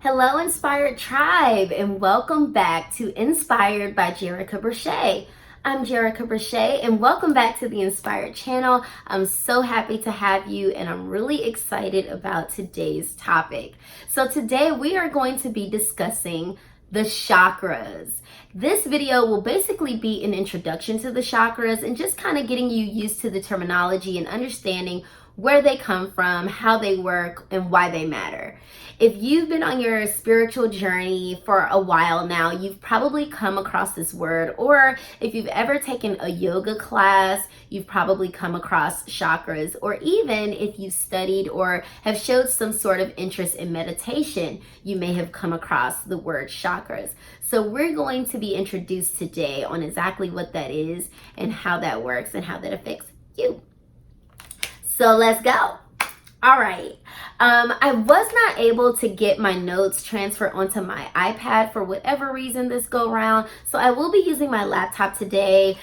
Hello, Inspired Tribe, and welcome back to Inspired by Jerica Brochet. I'm Jerica Brochet, and welcome back to the Inspired channel. I'm so happy to have you, and I'm really excited about today's topic. So today we are going to be discussing the chakras. This video will basically be an introduction to the chakras and just kind of getting you used to the terminology and understanding where they come from, how they work, and why they matter. If you've been on your spiritual journey for a while now, you've probably come across this word, or if you've ever taken a yoga class, you've probably come across chakras, or even if you've studied or have showed some sort of interest in meditation, you may have come across the word chakras. So we're going to be introduced today on exactly what that is and how that works and how that affects you. So let's go. All right. I was not able to get my notes transferred onto my iPad for whatever reason this go around. So I will be using my laptop today.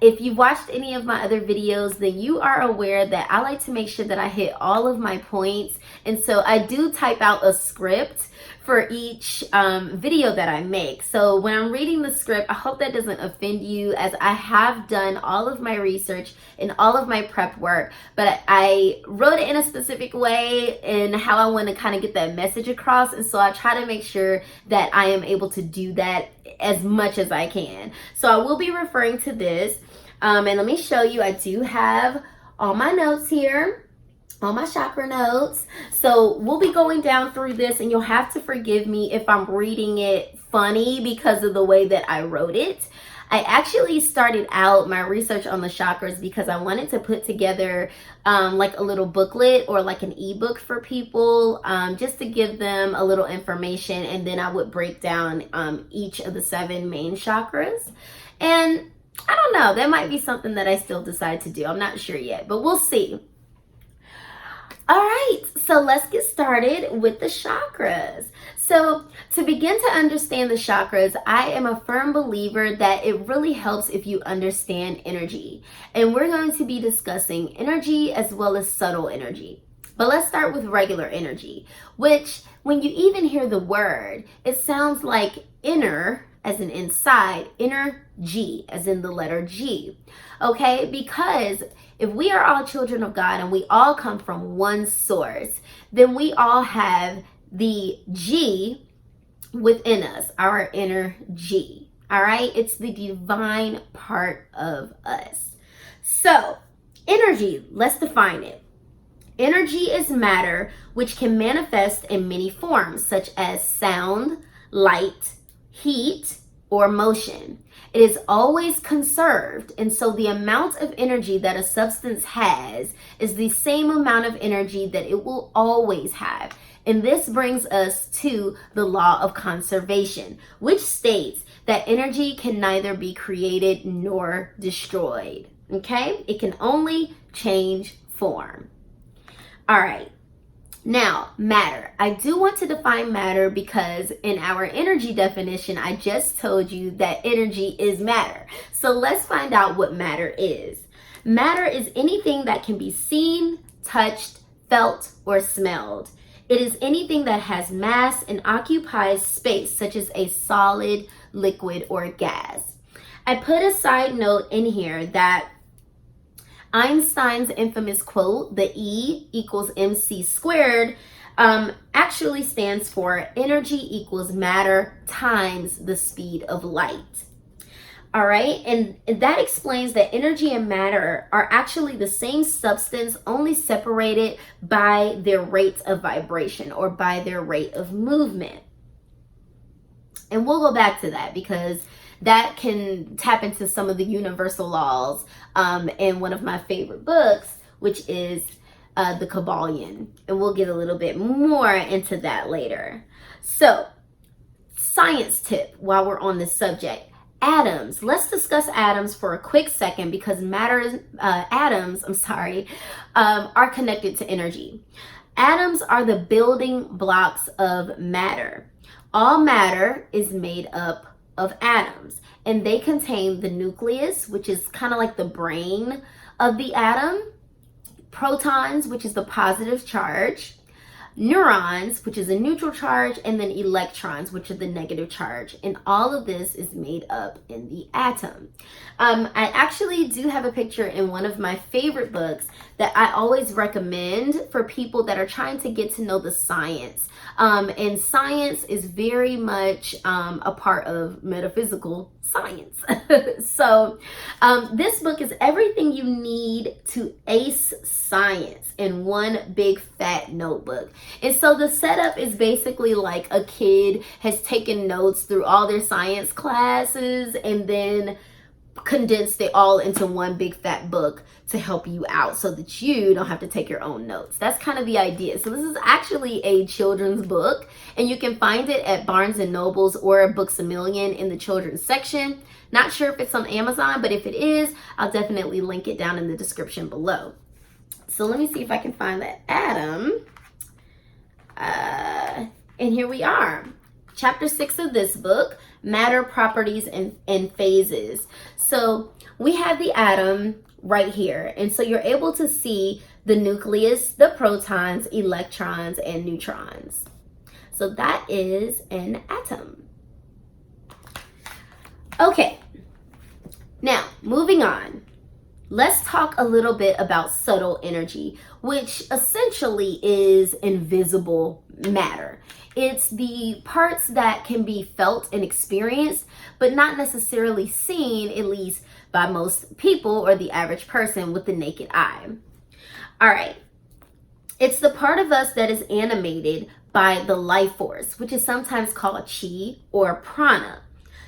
If you've watched any of my other videos, then you are aware that I like to make sure that I hit all of my points. And so I do type out a script for each video that I make. So when I'm reading the script, I hope that doesn't offend you, as I have done all of my research and all of my prep work, but I wrote it in a specific way and how I want to kind of get that message across. And so I try to make sure that I am able to do that as much as I can. So I will be referring to this. And let me show you, I do have all my notes here. All my chakra notes. So we'll be going down through this, and you'll have to forgive me if I'm reading it funny because of the way that I wrote it. I actually started out my research on the chakras because I wanted to put together like a little booklet or like an ebook for people, just to give them a little information, and then I would break down each of the 7 main chakras. And I don't know, that might be something that I still decide to do. I'm not sure yet, but we'll see. All right, so let's get started with the chakras. So to begin to understand the chakras, I am a firm believer that it really helps if you understand energy. And we're going to be discussing energy as well as subtle energy. But let's start with regular energy, which when you even hear the word, it sounds like inner, as in inside, energy, as in the letter G. Okay, because if we are all children of God and we all come from one source, then we all have the G within us, our inner G. All right, it's the divine part of us. So energy, let's define it. Energy is matter which can manifest in many forms, such as sound, light, heat, or motion. It is always conserved, and so the amount of energy that a substance has is the same amount of energy that it will always have. And this brings us to the law of conservation, which states that energy can neither be created nor destroyed. Okay? It can only change form. All right. Now, matter. I do want to define matter because in our energy definition, I just told you that energy is matter. So let's find out what matter is. Matter is anything that can be seen, touched, felt, or smelled. It is anything that has mass and occupies space, such as a solid, liquid, or gas. I put a side note in here that Einstein's infamous quote, the E equals mc squared, actually stands for energy equals matter times the speed of light. All right, and that explains that energy and matter are actually the same substance, only separated by their rate of vibration or by their rate of movement. And we'll go back to that because that can tap into some of the universal laws in one of my favorite books, which is The Kabbalion. And we'll get a little bit more into that later. So, science tip while we're on this subject. Atoms. Let's discuss atoms for a quick second because atoms are connected to energy. Atoms are the building blocks of matter. All matter is made up of atoms, and they contain the nucleus, which is kind of like the brain of the atom, protons, which is the positive charge, neurons, which is a neutral charge, and then electrons, which are the negative charge. And all of this is made up in the atom. I actually do have a picture in one of my favorite books that I always recommend for people that are trying to get to know the science. And science is very much a part of metaphysical science. So this book is everything you need to ace science in one big fat notebook. And so the setup is basically like a kid has taken notes through all their science classes and then condensed it all into one big fat book to help you out so that you don't have to take your own notes. That's kind of the idea. So this is actually a children's book, and you can find it at Barnes and Nobles or Books A Million in the children's section. Not sure if it's on Amazon, but if it is, I'll definitely link it down in the description below. So let me see if I can find that atom. And here we are. Chapter 6 of this book, Matter, Properties, and Phases. So we have the atom right here. And so you're able to see the nucleus, the protons, electrons, and neutrons. So that is an atom. Okay, now moving on. Let's talk a little bit about subtle energy, which essentially is invisible matter. It's the parts that can be felt and experienced, but not necessarily seen, at least by most people or the average person with the naked eye. All right. It's the part of us that is animated by the life force, which is sometimes called chi or prana.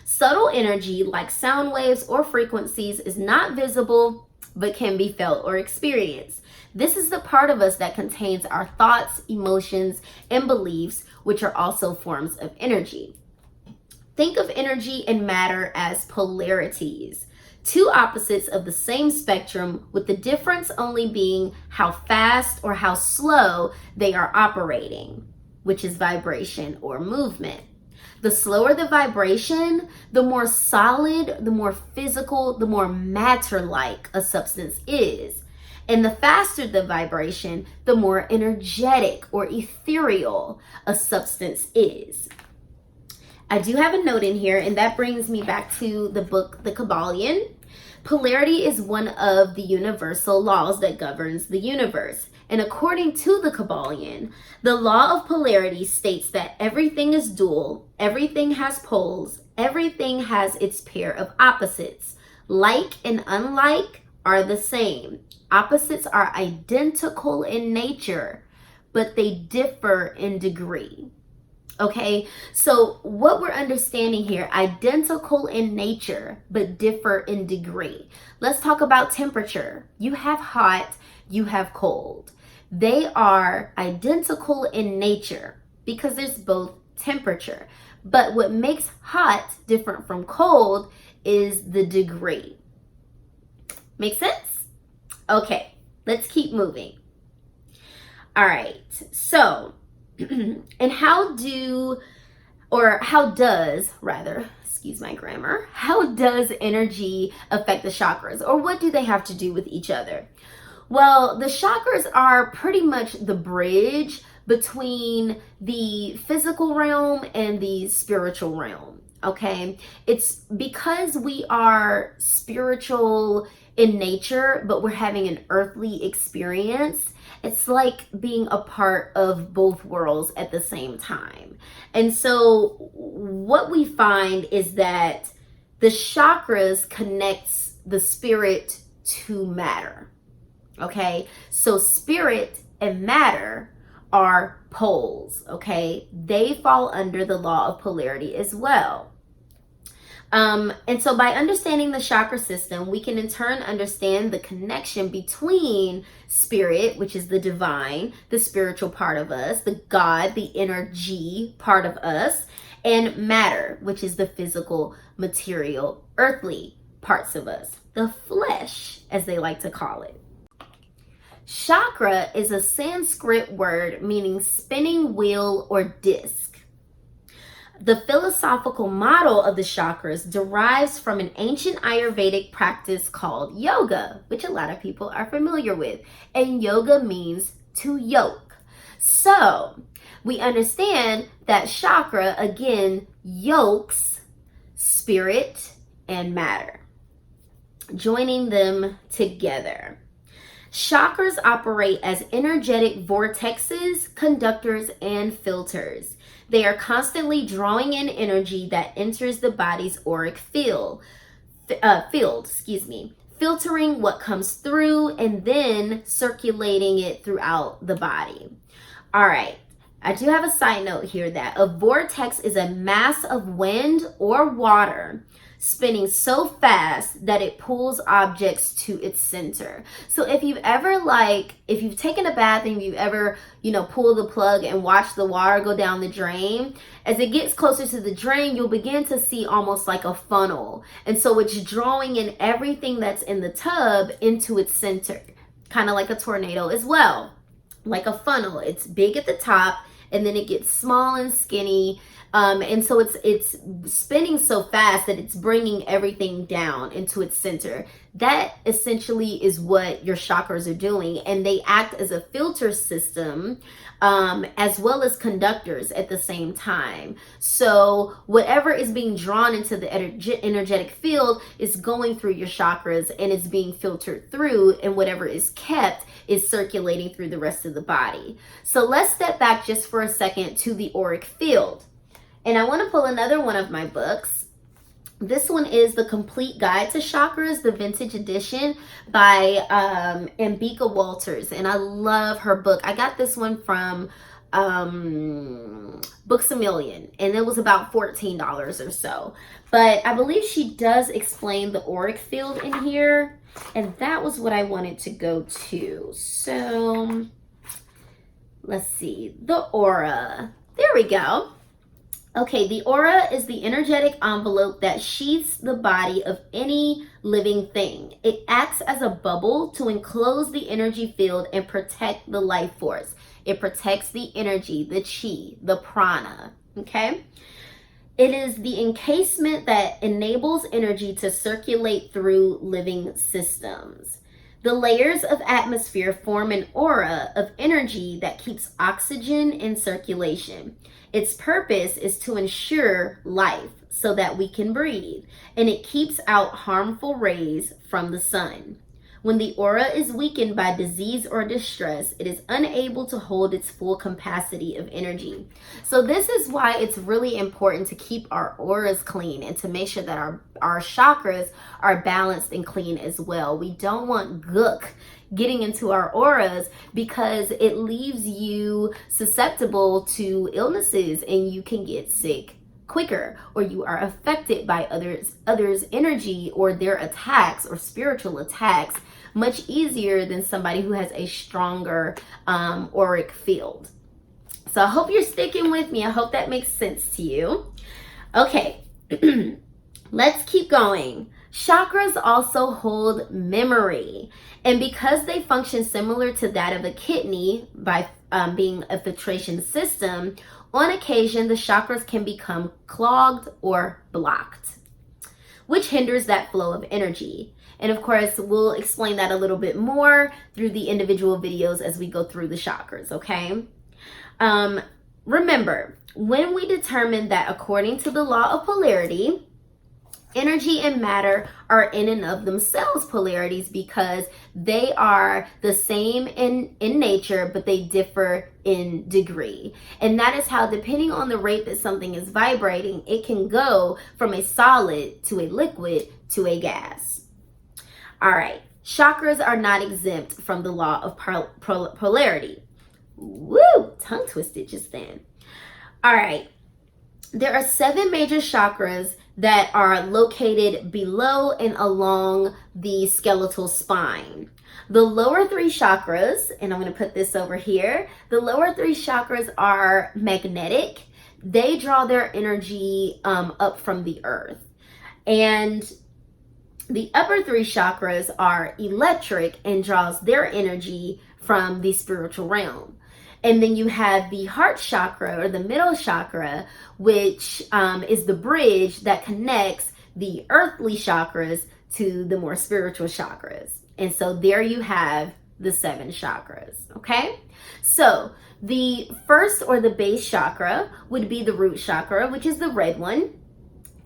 Subtle energy, like sound waves or frequencies, is not visible, but can be felt or experienced. This is the part of us that contains our thoughts, emotions, and beliefs, which are also forms of energy. Think of energy and matter as polarities, two opposites of the same spectrum, with the difference only being how fast or how slow they are operating, which is vibration or movement. The slower the vibration, the more solid, the more physical, the more matter-like a substance is. And the faster the vibration, the more energetic or ethereal a substance is. I do have a note in here, and that brings me back to the book, The Kybalion. Polarity is one of the universal laws that governs the universe. And according to the Kybalion, the law of polarity states that everything is dual, everything has poles, everything has its pair of opposites. Like and unlike are the same. Opposites are identical in nature, but they differ in degree. Okay, so what we're understanding here, identical in nature, but differ in degree. Let's talk about temperature. You have hot, you have cold. They are identical in nature because there's both temperature. But what makes hot different from cold is the degree. Make sense? Okay, let's keep moving. All right, so, and how does energy affect the chakras, or what do they have to do with each other? Well, the chakras are pretty much the bridge between the physical realm and the spiritual realm, okay? It's because we are spiritual in nature, but we're having an earthly experience. It's like being a part of both worlds at the same time. And so what we find is that the chakras connects the spirit to matter. Okay, so spirit and matter are poles, okay? They fall under the law of polarity as well. And so by understanding the chakra system, we can in turn understand the connection between spirit, which is the divine, the spiritual part of us, the God, the energy part of us, and matter, which is the physical, material, earthly parts of us, the flesh, as they like to call it. Chakra is a Sanskrit word meaning spinning wheel or disc. The philosophical model of the chakras derives from an ancient Ayurvedic practice called yoga, which a lot of people are familiar with. And yoga means to yoke. So we understand that chakra, again, yokes spirit and matter, joining them together. Chakras operate as energetic vortexes, conductors, and filters. They are constantly drawing in energy that enters the body's auric field, filtering what comes through and then circulating it throughout the body. All right, I do have a side note here that a vortex is a mass of wind or water spinning so fast that it pulls objects to its center. So if you've taken a bath and you've ever, pulled the plug and watched the water go down the drain, as it gets closer to the drain, you'll begin to see almost like a funnel. And so it's drawing in everything that's in the tub into its center, kind of like a tornado as well. Like a funnel, it's big at the top and then it gets small and skinny. And so it's spinning so fast that it's bringing everything down into its center. That essentially is what your chakras are doing, and they act as a filter system as well as conductors at the same time. So whatever is being drawn into the energetic field is going through your chakras and it's being filtered through, and whatever is kept is circulating through the rest of the body. So let's step back just for a second to the auric field. And I want to pull another one of my books. This one is The Complete Guide to Chakras, the vintage edition by Ambika Walters. And I love her book. I got this one from Books A Million, and it was about $14 or so. But I believe she does explain the auric field in here. And that was what I wanted to go to. So let's see. The aura. There we go. Okay, the aura is the energetic envelope that sheaths the body of any living thing. It acts as a bubble to enclose the energy field and protect the life force. It protects the energy, the chi, the prana, okay? It is the encasement that enables energy to circulate through living systems. The layers of atmosphere form an aura of energy that keeps oxygen in circulation. Its purpose is to ensure life so that we can breathe, and it keeps out harmful rays from the sun. When the aura is weakened by disease or distress, it is unable to hold its full capacity of energy. So this is why it's really important to keep our auras clean and to make sure that our chakras are balanced and clean as well. We don't want gook getting into our auras because it leaves you susceptible to illnesses and you can get sick quicker, or you are affected by others' energy or their attacks or spiritual attacks much easier than somebody who has a stronger auric field. So I hope you're sticking with me. I hope that makes sense to you. Okay, let's keep going. Chakras also hold memory, and because they function similar to that of a kidney by being a filtration system, on occasion the chakras can become clogged or blocked, which hinders that flow of energy. And of course, we'll explain that a little bit more through the individual videos as we go through the chakras, okay? Remember, when we determine that according to the law of polarity, energy and matter are in and of themselves polarities because they are the same in nature, but they differ in degree. And that is how, depending on the rate that something is vibrating, it can go from a solid to a liquid to a gas. All right, chakras are not exempt from the law of polarity. Woo, tongue twisted just then. All right, there are 7 major chakras that are located below and along the skeletal spine. The lower 3 chakras, and I'm going to put this over here, the lower 3 chakras are magnetic. They draw their energy up from the earth. And the upper 3 chakras are electric and draws their energy from the spiritual realm. And then you have the heart chakra, or the middle chakra, which is the bridge that connects the earthly chakras to the more spiritual chakras. And so there you have the 7 chakras, okay? So The first, or the base chakra, would be the root chakra, which is the red one.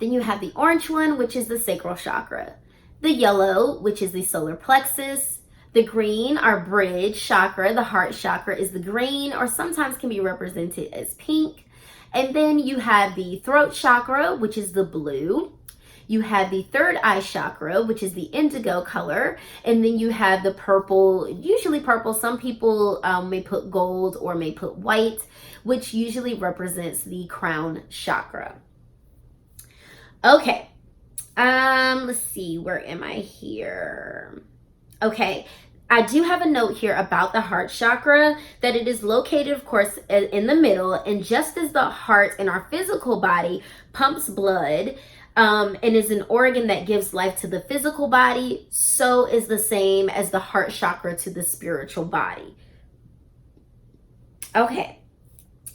Then you have the orange one, which is the sacral chakra. The yellow, which is the solar plexus. The green, our bridge chakra, the heart chakra, is the green, or sometimes can be represented as pink. And then you have the throat chakra, which is the blue. You have the third eye chakra, which is the indigo color. And then you have the purple, usually purple. Some people may put gold or may put white, which usually represents the crown chakra. Okay, let's see, where am I here? Okay, I do have a note here about the heart chakra, that it is located, of course, in the middle. And just as the heart in our physical body pumps blood, and is an organ that gives life to the physical body, so is the same as the heart chakra to the spiritual body. Okay,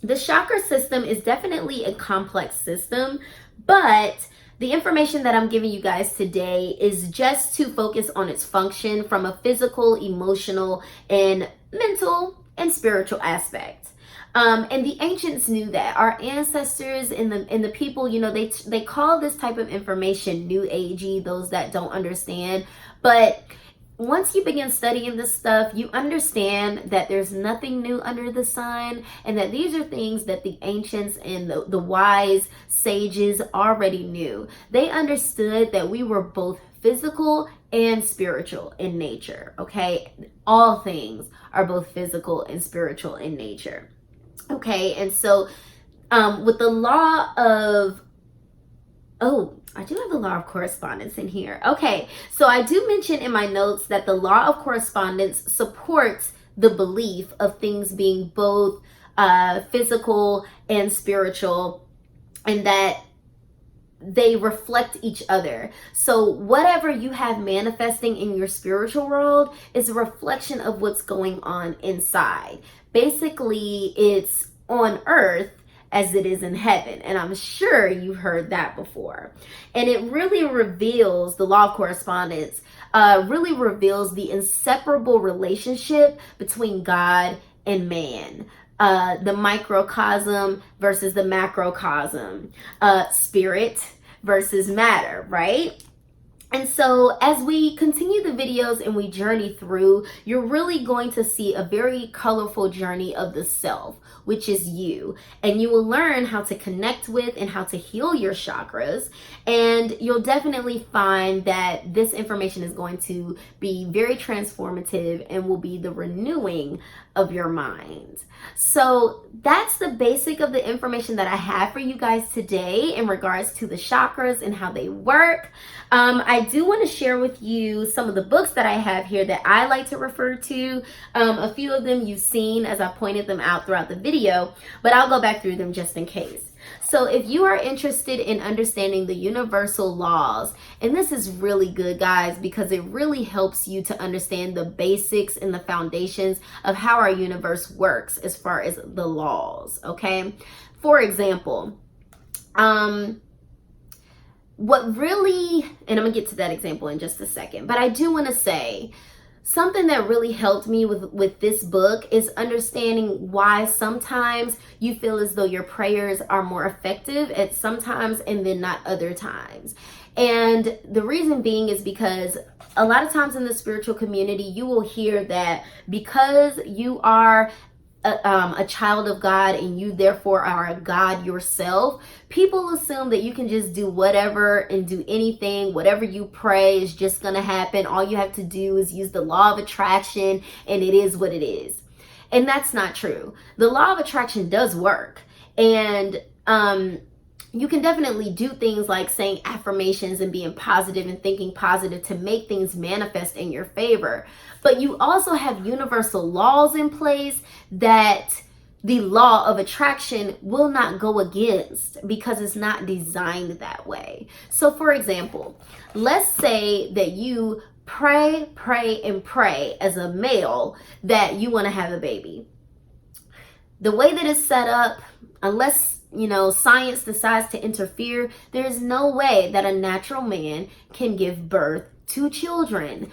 the chakra system is definitely a complex system, but the information that I'm giving you guys today is just to focus on its function from a physical, emotional, and mental and spiritual aspect. And the ancients knew that. Our ancestors and the people, you know, they call this type of information new agey, those that don't understand. But once you begin studying this stuff, you understand that there's nothing new under the sun, and that these are things that the ancients and the wise sages already knew. They understood that we were both physical and spiritual in nature, okay? All things are both physical and spiritual in nature. Okay, and so with the law of, I do have the law of correspondence in here. Okay, so I do mention in my notes that the law of correspondence supports the belief of things being both physical and spiritual, and that they reflect each other. So whatever you have manifesting in your spiritual world is a reflection of what's going on inside. Basically, it's on earth as it is in heaven. And I'm sure you've heard that before. And it really reveals, the law of correspondence, really reveals the inseparable relationship between God and man. The microcosm versus the macrocosm, spirit versus matter, right? And so as we continue the videos and we journey through, you're really going to see a very colorful journey of the self, which is you. And you will learn how to connect with and how to heal your chakras. And you'll definitely find that this information is going to be very transformative and will be the renewing of your mind. So that's the basic of the information that I have for you guys today in regards to the chakras and how they work. I do want to share with you some of the books that I have here that I like to refer to. A few of them you've seen as I pointed them out throughout the video, but I'll go back through them just in case. So if you are interested in understanding the universal laws, and this is really good, guys, because it really helps you to understand the basics and the foundations of how our universe works as far as the laws, okay? For example, what really, and I'm gonna get to that example in just a second, but I do want to say something that really helped me with this book is understanding why sometimes you feel as though your prayers are more effective at sometimes and then not other times. And the reason being is because a lot of times in the spiritual community, you will hear that because you are a child of God and you therefore are a God yourself, people assume that you can just do whatever and do anything. Whatever you pray is just going to happen. All you have to do is use the law of attraction and it is what it is. And that's not true. The law of attraction does work. And you can definitely do things like saying affirmations and being positive and thinking positive to make things manifest in your favor. But you also have universal laws in place that the law of attraction will not go against because it's not designed that way. So for example, let's say that you pray as a male that you want to have a baby. The way that it's set up, unless science decides to interfere, there is no way that a natural man can give birth to children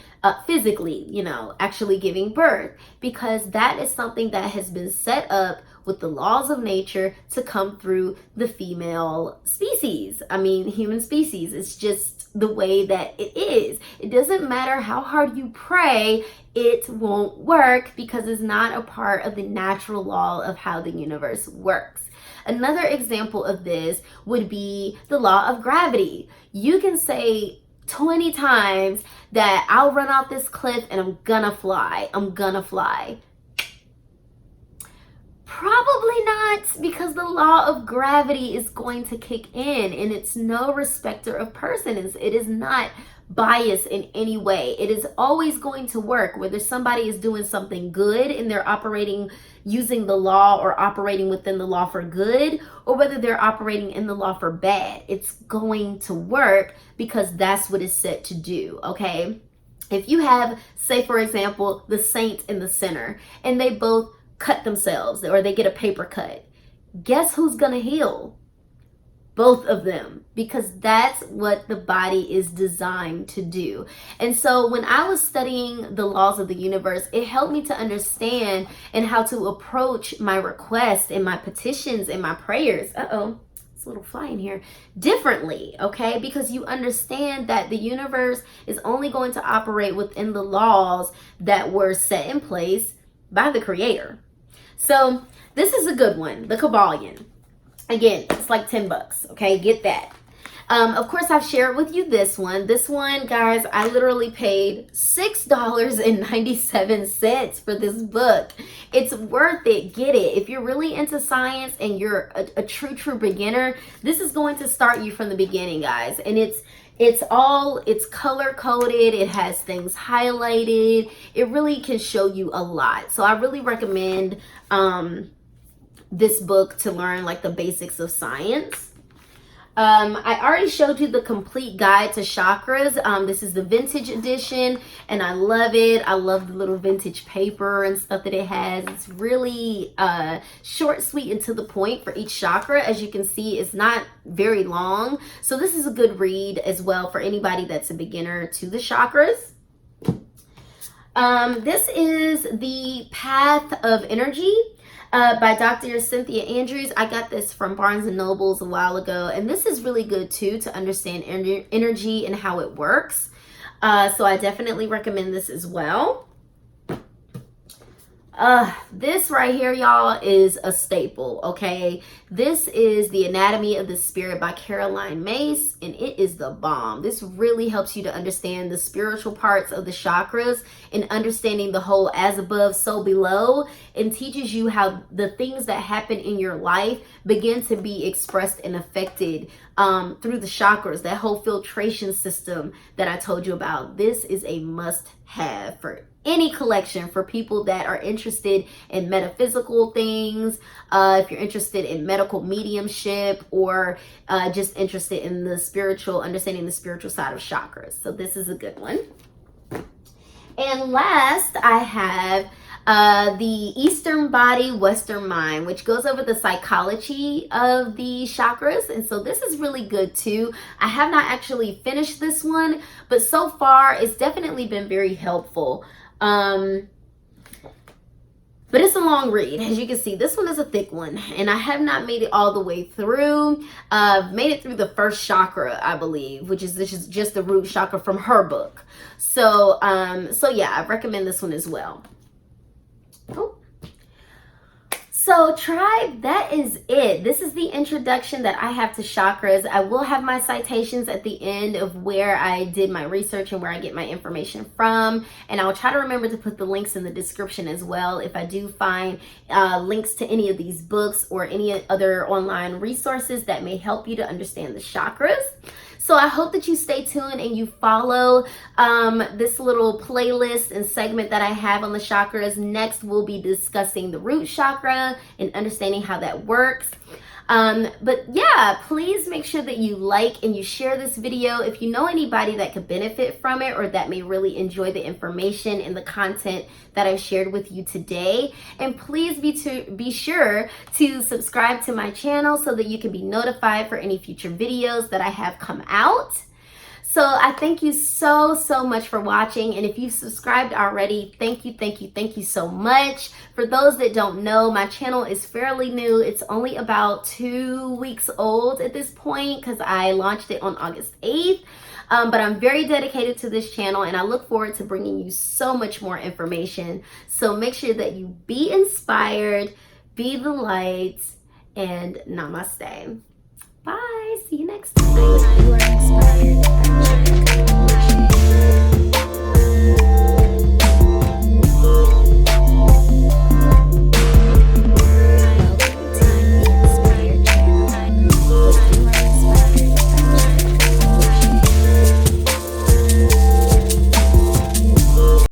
physically, actually giving birth, because that is something that has been set up with the laws of nature to come through the female species. I mean, human species. It's just the way that it is. It doesn't matter how hard you pray, it won't work because it's not a part of the natural law of how the universe works. Another example of this would be the law of gravity. You can say 20 times that I'll run off this cliff and I'm gonna fly. I'm gonna fly. Probably not, because the law of gravity is going to kick in, and it's no respecter of persons. It is not biased in any way. It is always going to work, whether somebody is doing something good and they're operating using the law or operating within the law for good, or whether they're operating in the law for bad. It's going to work because that's what it's set to do, okay? If you have, say for example, the saint and the sinner, and they both cut themselves or they get a paper cut, guess who's gonna heal? Both of them, because that's what the body is designed to do. And so when I was studying the laws of the universe, it helped me to understand and how to approach my requests and my petitions and my prayers. It's a little fly in here. Differently, okay? Because you understand that the universe is only going to operate within the laws that were set in place by the creator. So this is a good one, the Kabbalion. Again, it's like $10, okay? Get that. Of course, I've shared with you this one. This one, guys, I literally paid $6.97 for this book. It's worth it. Get it. If you're really into science and you're a true beginner, this is going to start you from the beginning, guys. And it's color coded. It has things highlighted. It really can show you a lot. So I really recommend this book to learn like the basics of science. I already showed you the complete guide to chakras. This is the vintage edition and I love it. I love the little vintage paper and stuff that it has. It's really short, sweet, and to the point for each chakra. As you can see, it's not very long. So this is a good read as well for anybody that's a beginner to the chakras. This is the Path of Energy by Dr. Cynthia Andrews. I got this from Barnes & Nobles a while ago, and this is really good too to understand energy and how it works. So I definitely recommend this as well. This right here, y'all, is a staple, okay? This is The Anatomy of the Spirit by Caroline Myss, and it is the bomb. This really helps you to understand the spiritual parts of the chakras and understanding the whole as above, so below, and teaches you how the things that happen in your life begin to be expressed and affected through the chakras, that whole filtration system that I told you about. This is a must-have for any collection for people that are interested in metaphysical things, if you're interested in medical mediumship, or just interested in the spiritual, understanding the spiritual side of chakras. So this is a good one. And last, I have the Eastern Body, Western Mind, which goes over the psychology of the chakras. And so this is really good too. I have not actually finished this one, but so far it's definitely been very helpful. But it's a long read. As you can see, this one is a thick one, and I have not made it all the way through. I've made it through the first chakra, I believe, this is just the root chakra from her book. So yeah, I recommend this one as well. Oh. So tribe, that is it. This is the introduction that I have to chakras. I will have my citations at the end of where I did my research and where I get my information from. And I'll try to remember to put the links in the description as well if I do find links to any of these books or any other online resources that may help you to understand the chakras. So I hope that you stay tuned and you follow this little playlist and segment that I have on the chakras. Next, we'll be discussing the root chakra and understanding how that works. But yeah, please make sure that you like and you share this video if you know anybody that could benefit from it or that may really enjoy the information and the content that I've shared with you today. And please be sure to subscribe to my channel so that you can be notified for any future videos that I have come out. So I thank you so much for watching, and if you've subscribed already, thank you so much. For those that don't know, my channel is fairly new. It's only about 2 weeks old at this point because I launched it on August 8th. But I'm very dedicated to this channel, and I look forward to bringing you so much more information. So make sure that you be inspired, be the light, and namaste. Bye. See you next time. You are inspired.